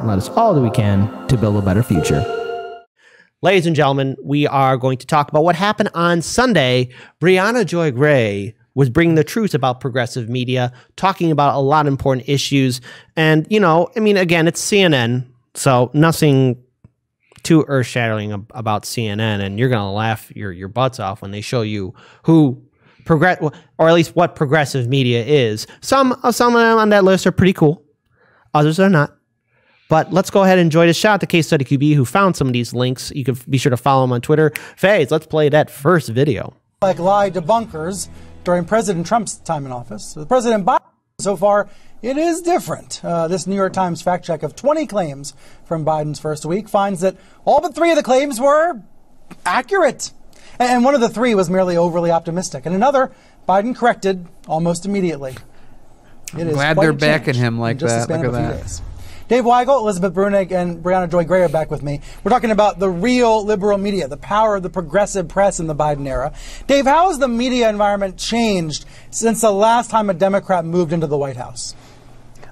let us all do we can to build a better future. Ladies and gentlemen, we are going to talk about what happened on Sunday. Briahnna Joy Gray was bringing the truth about progressive media, talking about a lot of important issues. And, you know, I mean, again, it's CNN, so nothing too earth-shattering about CNN, and you're going to laugh your butts off when they show you who or at least what progressive media is. Some of them on that list are pretty cool. Others are not. But let's go ahead and enjoy the shot. The Case Study QB who found some of these links. You can be sure to follow him on Twitter. Faze, let's play that first video. Like lie debunkers during President Trump's time in office. With President Biden, so far, it is different. This New York Times fact check of 20 claims from Biden's first week finds that all but 3 of the claims were accurate. And one of the 3 was merely overly optimistic. And another, Biden corrected almost immediately. I'm glad they're backing him like that. Look at that. Days. Dave Weigel, Elizabeth Briahnna, and Briahnna Joy Gray are back with me. We're talking about the real liberal media, the power of the progressive press in the Biden era. Dave, how has the media environment changed since the last time a Democrat moved into the White House?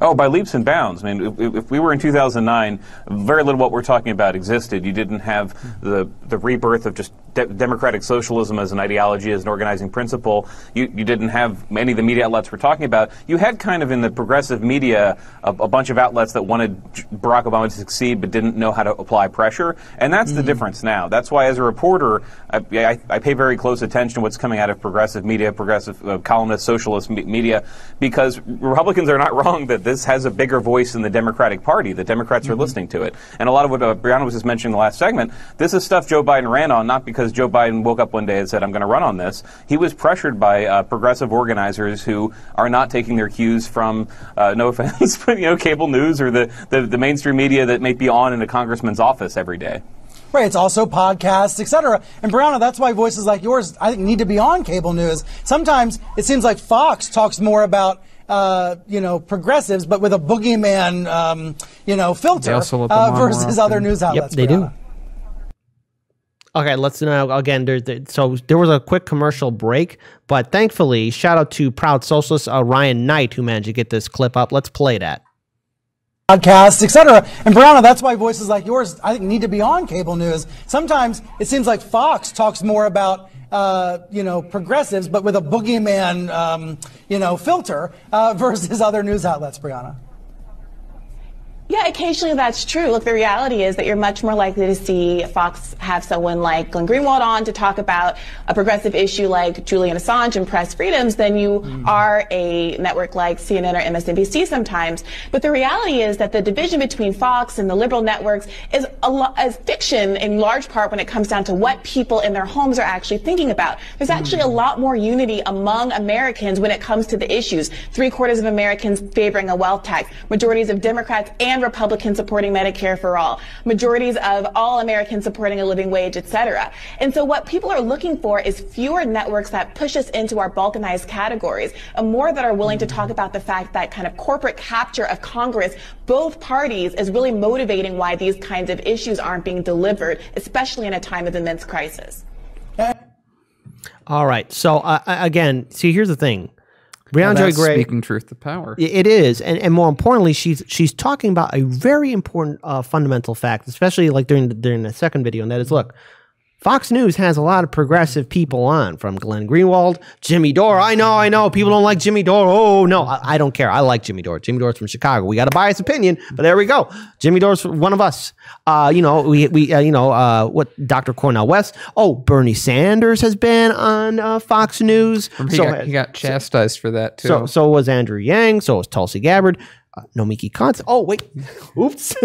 Oh, by leaps and bounds. I mean, if we were in 2009, very little what we're talking about existed. You didn't have the rebirth of just democratic socialism as an ideology, as an organizing principle. You didn't have many of the media outlets we're talking about. You had kind of in the progressive media a bunch of outlets that wanted Barack Obama to succeed but didn't know how to apply pressure. And that's the difference now. That's why as a reporter, I pay very close attention to what's coming out of progressive media, progressive columnist, socialist media, because Republicans are not wrong that this has a bigger voice in the Democratic Party. The Democrats are listening to it. And a lot of what Briahnna was just mentioning in the last segment, this is stuff Joe Biden ran on, not because Joe Biden woke up one day and said, I'm going to run on this. He was pressured by progressive organizers who are not taking their cues from, no offense, but, you know, cable news or the mainstream media that may be on in a congressman's office every day. Right, it's also podcasts, etc. And Briahnna, that's why voices like yours, I think, need to be on cable news. Sometimes it seems like Fox talks more about progressives, but with a boogeyman, filter versus other news outlets. Yep, they do. Okay, let's know again. So there was a quick commercial break, but thankfully, shout out to Proud Socialist Ryan Knight who managed to get this clip up. Let's play that. Podcasts, etc. And Briahnna, that's why voices like yours, I think, need to be on cable news. Sometimes it seems like Fox talks more about progressives, but with a boogeyman, filter versus other news outlets, Briahnna. Yeah, occasionally that's true. Look, the reality is that you're much more likely to see Fox have someone like Glenn Greenwald on to talk about a progressive issue like Julian Assange and press freedoms than you are a network like CNN or MSNBC sometimes. But the reality is that the division between Fox and the liberal networks is as fiction in large part when it comes down to what people in their homes are actually thinking about. There's actually a lot more unity among Americans when it comes to the issues. 3/4 of Americans favoring a wealth tax, majorities of Democrats and Republicans supporting Medicare for all, majorities of all Americans supporting a living wage, etc. And so what people are looking for is fewer networks that push us into our balkanized categories, and more that are willing to talk about the fact that kind of corporate capture of Congress, both parties, is really motivating why these kinds of issues aren't being delivered, especially in a time of immense crisis. All right. So again, see, here's the thing. Briahnna Joy Gray, speaking truth to power. It is, and more importantly, she's talking about a very important fundamental fact, especially like during the second video, and that is, look, Fox News has a lot of progressive people on, from Glenn Greenwald, Jimmy Dore. I know, people don't like Jimmy Dore. Oh, no, I don't care. I like Jimmy Dore. Jimmy Dore's from Chicago. We got a biased opinion, but there we go. Jimmy Dore's one of us. What Dr. Cornel West. Oh, Bernie Sanders has been on Fox News. He got chastised for that, too. So was Andrew Yang. So was Tulsi Gabbard. Nomiki Konst. Oh, wait. Oops.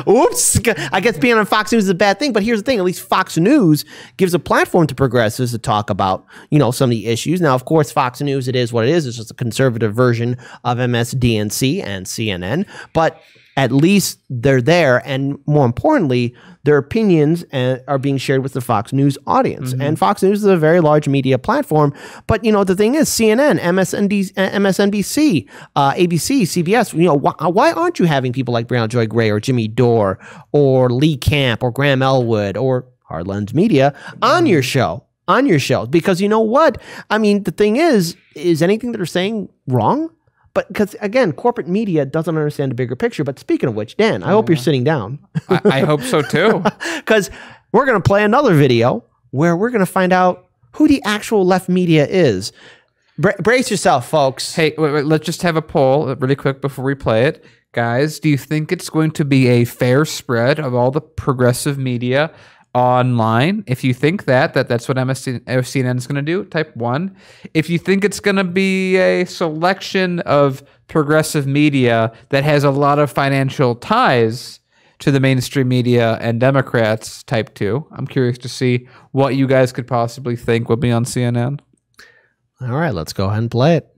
Oops. I guess being on Fox News is a bad thing, but here's the thing. At least Fox News gives a platform to progressives to talk about, some of the issues. Now, of course, Fox News, it is what it is. It's just a conservative version of MSDNC and CNN, but at least they're there, and more importantly, their opinions are being shared with the Fox News audience. And Fox News is a very large media platform, but the thing is, CNN, MSNBC, ABC, CBS, why aren't you having people like Briahnna Joy Gray or Jimmy Dore or Lee Camp or Graham Elwood or Hardlens Media on your show? Because you know what? I mean, the thing is anything that they're saying wrong? But because, again, corporate media doesn't understand the bigger picture. But speaking of which, Dan, I hope you're sitting down. I hope so, too. Because we're going to play another video where we're going to find out who the actual left media is. Brace yourself, folks. Hey, wait, let's just have a poll really quick before we play it. Guys, do you think it's going to be a fair spread of all the progressive media online? If you think that's what CNN is going to do, type 1. If you think it's going to be a selection of progressive media that has a lot of financial ties to the mainstream media and Democrats, type 2. I'm curious to see what you guys could possibly think will be on CNN. All right, let's go ahead and play it.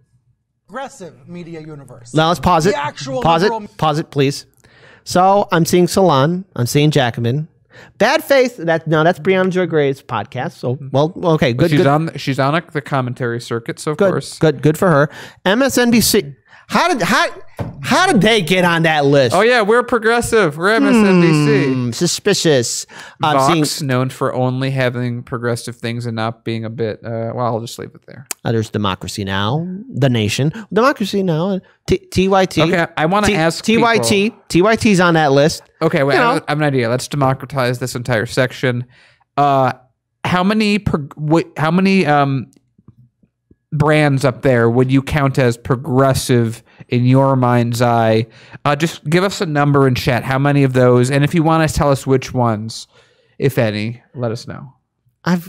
Progressive media universe. Now let's pause it. Pause it, please. So I'm seeing Salon. I'm seeing Jacobin. Bad Faith. That's Brianna Joy Gray's podcast. So okay, good. She's on the commentary circuit, so of course, good for her. MSNBC. How did they get on that list? Oh yeah, we're progressive. We're MSNBC. Suspicious. Vox, known for only having progressive things and not being a bit. Well, I'll just leave it there. There's Democracy Now, The Nation, Democracy Now, TYT. Okay, I want to ask TYT. TYT's on that list. Okay, wait. I have an idea. Let's democratize this entire section. How many brands up there would you count as progressive in your mind's eye? Just give us a number in chat. How many of those? And if you want to tell us which ones, if any, let us know. I'm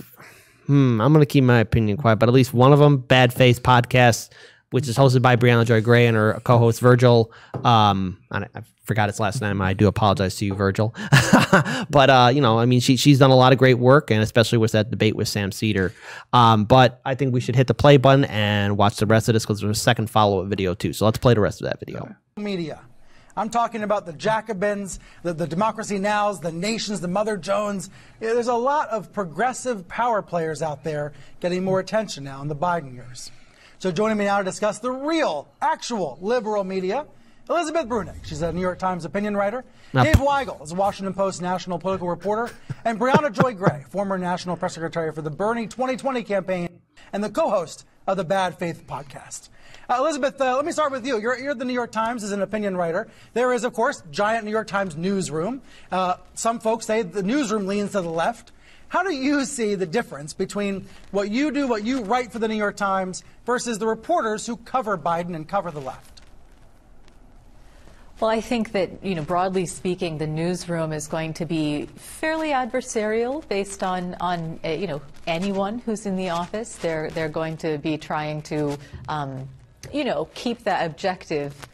going to keep my opinion quiet, but at least one of them, Bad Faith Podcast, which is hosted by Brianna Joy Gray and her co-host Virgil. I forgot his last name. I do apologize to you, Virgil. But I mean, she's done a lot of great work, and especially with that debate with Sam Cedar. But I think we should hit the play button and watch the rest of this because there's a second follow-up video too. So let's play the rest of that video. Media. I'm talking about the Jacobins, the Democracy Nows, the Nations, the Mother Jones. There's a lot of progressive power players out there getting more attention now in the Biden years. So joining me now to discuss the real, actual liberal media, Elizabeth Briahnna. She's a New York Times opinion writer. Dave Weigel is a Washington Post national political reporter. And Brianna Joy Gray, former national press secretary for the Bernie 2020 campaign and the co-host of the Bad Faith podcast. Elizabeth, let me start with you. You're at the New York Times as an opinion writer. There is, of course, giant New York Times newsroom. Some folks say the newsroom leans to the left. How do you see the difference between what you do, what you write for the New York Times, versus the reporters who cover Biden and cover the left? Well, I think that, broadly speaking, the newsroom is going to be fairly adversarial based on anyone who's in the office. They're going to be trying to, keep that objective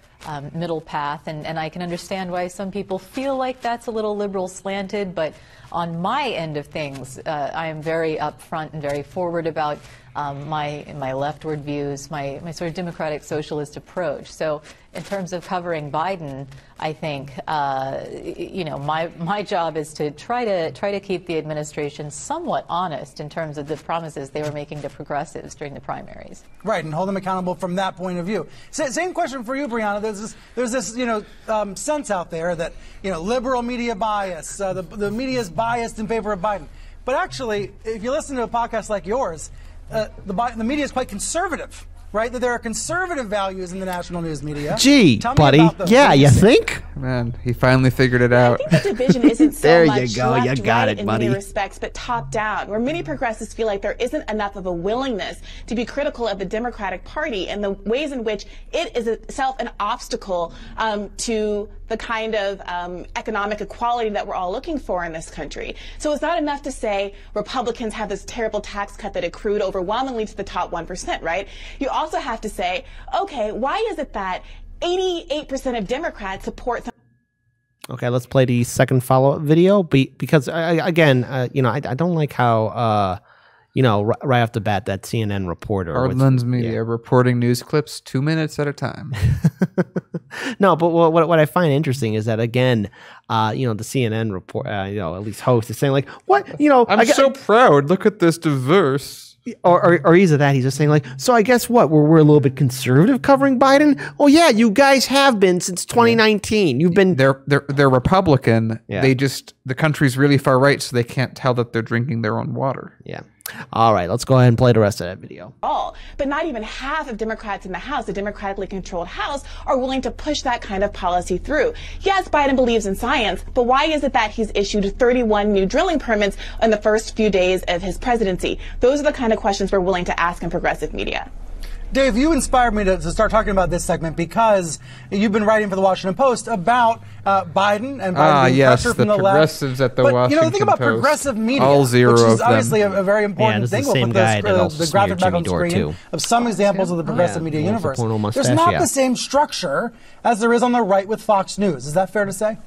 middle path. And I can understand why some people feel like that's a little liberal slanted, but on my end of things, I am very upfront and very forward about my leftward views, my sort of democratic socialist approach. So in terms of covering Biden, I think my job is to try to keep the administration somewhat honest in terms of the promises they were making to progressives during the primaries. Right, and hold them accountable from that point of view. Same question for you, Brianna. There's this sense out there that liberal media bias, the media is biased in favor of Biden. But actually, if you listen to a podcast like yours, the media is quite conservative, right? That there are conservative values in the national news media. Gee, buddy. Yeah, you think? Man, he finally figured it out. I think the division isn't so there much you go. left, You got right it, buddy. in many respects, but top down, where many progressives feel like there isn't enough of a willingness to be critical of the Democratic Party and the ways in which it is itself an obstacle to the kind of economic equality that we're all looking for in this country. So it's not enough to say Republicans have this terrible tax cut that accrued overwhelmingly to the top 1%, right? You also have to say, okay, why is it that 88% of Democrats support some Okay, let's play the second follow-up video because, I don't like how, right off the bat, that CNN reporter. Arden's Media reporting news clips 2 minutes at a time. No, but what I find interesting is that, again, the CNN report, at least host is saying, like, what, I'm so proud. Look at this diverse. Or either that, he's just saying, like, so I guess what, we're a little bit conservative covering Biden? Oh yeah, you guys have been since 2019. You've been they're Republican. Yeah. The country's really far right, so they can't tell that they're drinking their own water. Yeah. All right, let's go ahead and play the rest of that video. All. But not even half of Democrats in the House, the democratically controlled House, are willing to push that kind of policy through. Yes, Biden believes in science, but why is it that he's issued 31 new drilling permits in the first few days of his presidency? Those are the kind of questions we're willing to ask in progressive media. Dave, you inspired me to start talking about this segment because you've been writing for the Washington Post about Biden and Biden being pressure from the left. Progressives at the Washington But, think about Post. Progressive media, All zero which is of them. obviously a very important thing. We'll put the graphic back on screen too. of some examples of the progressive media universe. There's not the same structure as there is on the right with Fox News. Is that fair to say?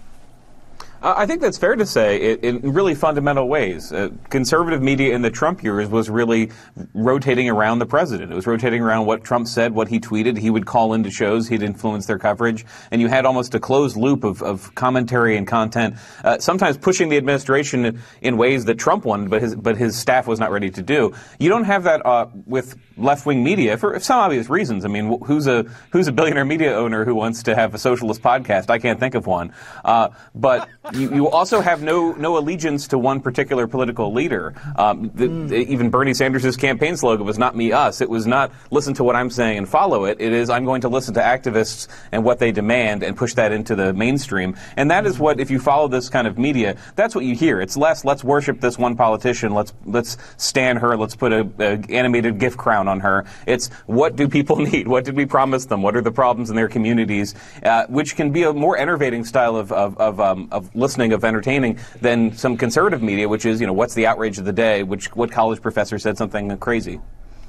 I think that's fair to say in really fundamental ways. Conservative media in the Trump years was really rotating around the president. It was rotating around what Trump said, what he tweeted. He would call into shows. He'd influence their coverage. And you had almost a closed loop of commentary and content, sometimes pushing the administration in ways that Trump wanted, but his staff was not ready to do. You don't have that with left-wing media for some obvious reasons. I mean, who's a billionaire media owner who wants to have a socialist podcast? I can't think of one. But you also have no allegiance to one particular political leader. Even Bernie Sanders' campaign slogan was not me, us. It was not listen to what I'm saying and follow it. It is I'm going to listen to activists and what they demand and push that into the mainstream. And that is what, if you follow this kind of media, that's what you hear. It's less, let's worship this one politician. Let's stand her. Let's put a animated gift crown on her. It's what do people need? What did we promise them? What are the problems in their communities? Which can be a more enervating style of listening, of entertaining, than some conservative media, which is, what's the outrage of the day? What college professor said something crazy?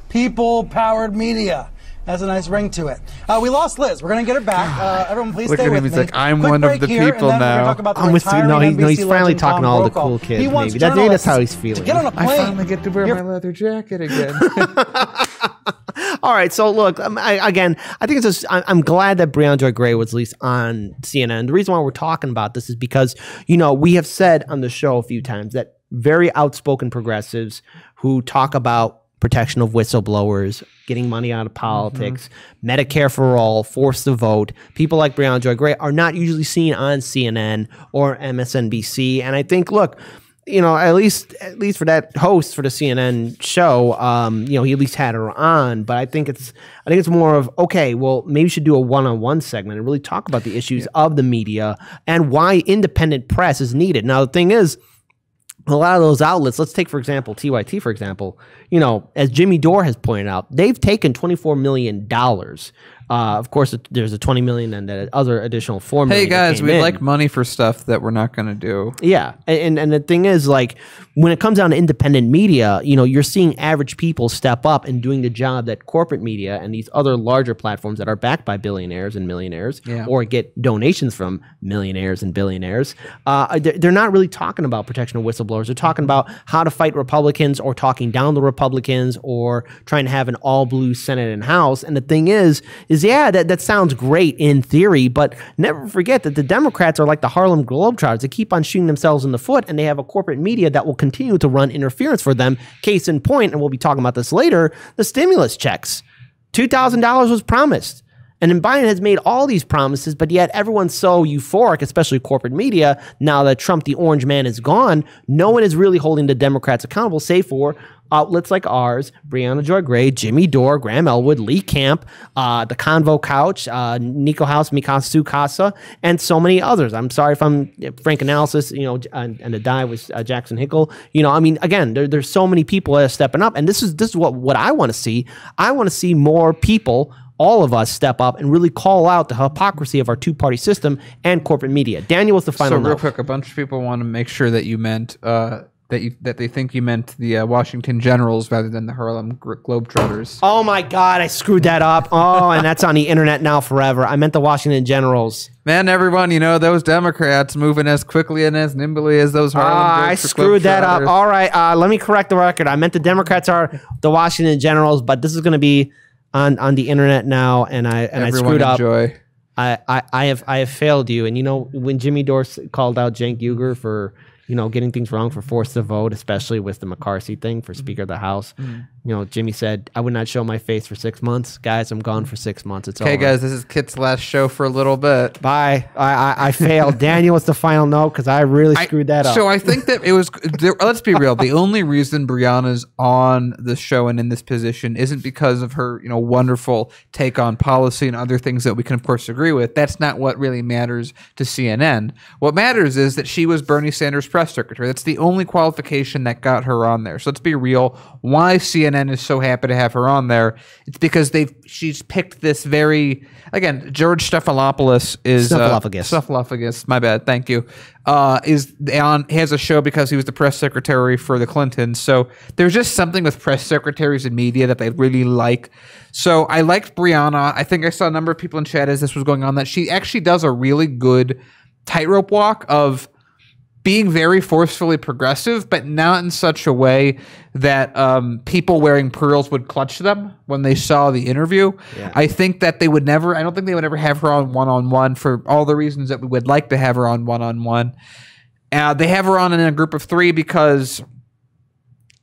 People-powered media. Has a nice ring to it. We lost Liz. We're going to get her back. Everyone, please stay with me. He's like, I'm one of the people now. I'm with you. No, he's finally talking to all the cool kids. Maybe that's how he's feeling. Get on a plane. I finally get to wear my leather jacket again. All right, so look, I think it's just, I'm glad that Briahnna Joy Gray was at least on CNN. The reason why we're talking about this is because, we have said on the show a few times that very outspoken progressives who talk about protection of whistleblowers, getting money out of politics, Medicare for all, force to vote, people like Briahnna Joy Gray are not usually seen on CNN or MSNBC. And I think, look, at least for that host for the CNN show, he at least had her on. But I think it's more of, okay, well, maybe you should do a one-on-one segment and really talk about the issues of the media and why independent press is needed. Now, the thing is, a lot of those outlets, let's take, for example, TYT, for example, as Jimmy Dore has pointed out, they've taken $24 million. Of course, there's a $20 million and the other additional $4 million. Hey, guys, we'd like money for stuff that we're not going to do. Yeah. And the thing is, like, when it comes down to independent media, you're seeing average people step up and doing the job that corporate media and these other larger platforms that are backed by billionaires and millionaires or get donations from millionaires and billionaires, they're not really talking about protection of whistleblowers. They're talking about how to fight Republicans or talking down the Republicans or trying to have an all-blue Senate and House. And the thing is that sounds great in theory, but never forget that the Democrats are like the Harlem Globetrotters. They keep on shooting themselves in the foot, and they have a corporate media that will continue to run interference for them. Case in point, and we'll be talking about this later, the stimulus checks. $2,000 was promised. And then Biden has made all these promises, but yet everyone's so euphoric, especially corporate media, now that Trump, the orange man, is gone. No one is really holding the Democrats accountable, save for outlets like ours, Briahnna Joy Gray, Jimmy Dore, Graham Elwood, Lee Camp, the Convo Couch, Nico House, Mikasu Casa, and so many others. I'm sorry if I'm frank analysis, and the die was Jackson Hinkle. Again, there's so many people that are stepping up, and this is what I want to see. I want to see more people, all of us, step up and really call out the hypocrisy of our two-party system and corporate media. Daniel was the final note. So real quick, a bunch of people want to make sure that you meant that they think you meant the Washington Generals rather than the Harlem Globetrotters. Oh my God, I screwed that up. Oh, and that's on the internet now forever. I meant the Washington Generals. Man, everyone, those Democrats moving as quickly and as nimbly as those Harlem Globetrotters. I screwed that up. All right, let me correct the record. I meant the Democrats are the Washington Generals, but this is going to be on the internet now, and I screwed up. I have failed you. And when Jimmy Dore called out Cenk Uygur for getting things wrong for forced to vote, especially with the McCarthy thing for Speaker of the House. Jimmy said, I would not show my face for 6 months. Guys, I'm gone for 6 months. It's over. Okay, guys, this is Kit's last show for a little bit. Bye. I failed. Daniel, what's the final note? Because I really screwed that up. So I think that it was, let's be real, the only reason Brianna's on the show and in this position isn't because of her, wonderful take on policy and other things that we can, of course, agree with. That's not what really matters to CNN. What matters is that she was Bernie Sanders' press secretary. That's the only qualification that got her on there. So let's be real. Why CNN is so happy to have her on there? It's because she's picked this very, again, George Stephanopoulos is Snuffleupagus. My bad. Thank you. Has a show because he was the press secretary for the Clintons. So there's just something with press secretaries and media that they really like. So I liked Brianna. I think I saw a number of people in chat as this was going on that she actually does a really good tightrope walk of being very forcefully progressive, but not in such a way that people wearing pearls would clutch them when they saw the interview. Yeah. I think that I don't think they would ever have her on one-on-one for all the reasons that we would like to have her on one-on-one. They have her on in a group of 3 because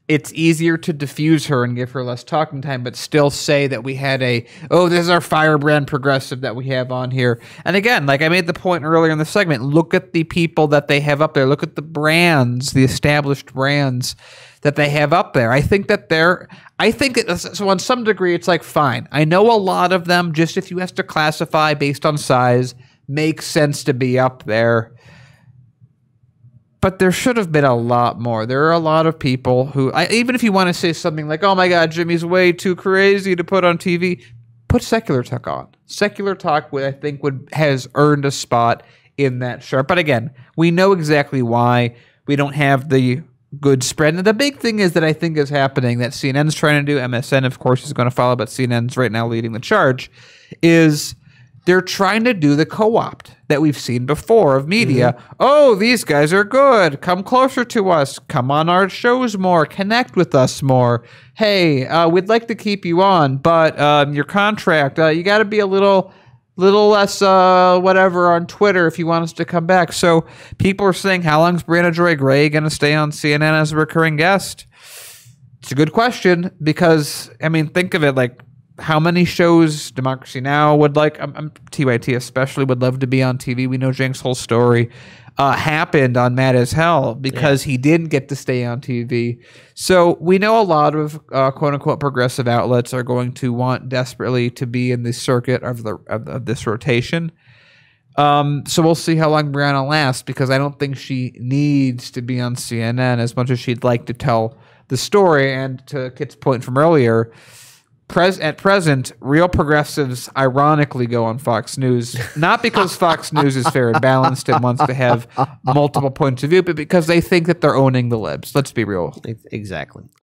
it's easier to diffuse her and give her less talking time, but still say that we had this is our firebrand progressive that we have on here. And again, like I made the point earlier in the segment, look at the people that they have up there. Look at the brands, the established brands that they have up there. So on some degree, it's like, fine. I know a lot of them, just if you have to classify based on size, makes sense to be up there. But there should have been a lot more. There are a lot of people who, even if you want to say something like, oh my God, Jimmy's way too crazy to put on TV, put Secular Talk on. Secular Talk, I think, has earned a spot in that chart. But again, we know exactly why we don't have the good spread. And the big thing is that I think is happening that CNN's trying to do, MSN, of course, is going to follow, but CNN's right now leading the charge, is they're trying to do the co-opt that we've seen before of media. Mm-hmm. Oh, these guys are good. Come closer to us. Come on our shows more. Connect with us more. Hey, we'd like to keep you on, but your contract, you got to be a little less whatever on Twitter if you want us to come back. So people are saying, how long is Brianna Joy Gray going to stay on CNN as a recurring guest? It's a good question because, think of it like, how many shows Democracy Now! Would like, TYT especially, would love to be on TV. We know Jenks' whole story happened on Mad as Hell because he didn't get to stay on TV. So we know a lot of quote-unquote progressive outlets are going to want desperately to be in the circuit of this rotation. So we'll see how long Brianna lasts because I don't think she needs to be on CNN as much as she'd like to tell the story. And to Kit's point from earlier, at present, real progressives ironically go on Fox News, not because Fox News is fair and balanced and wants to have multiple points of view, but because they think that they're owning the libs. Let's be real. Exactly.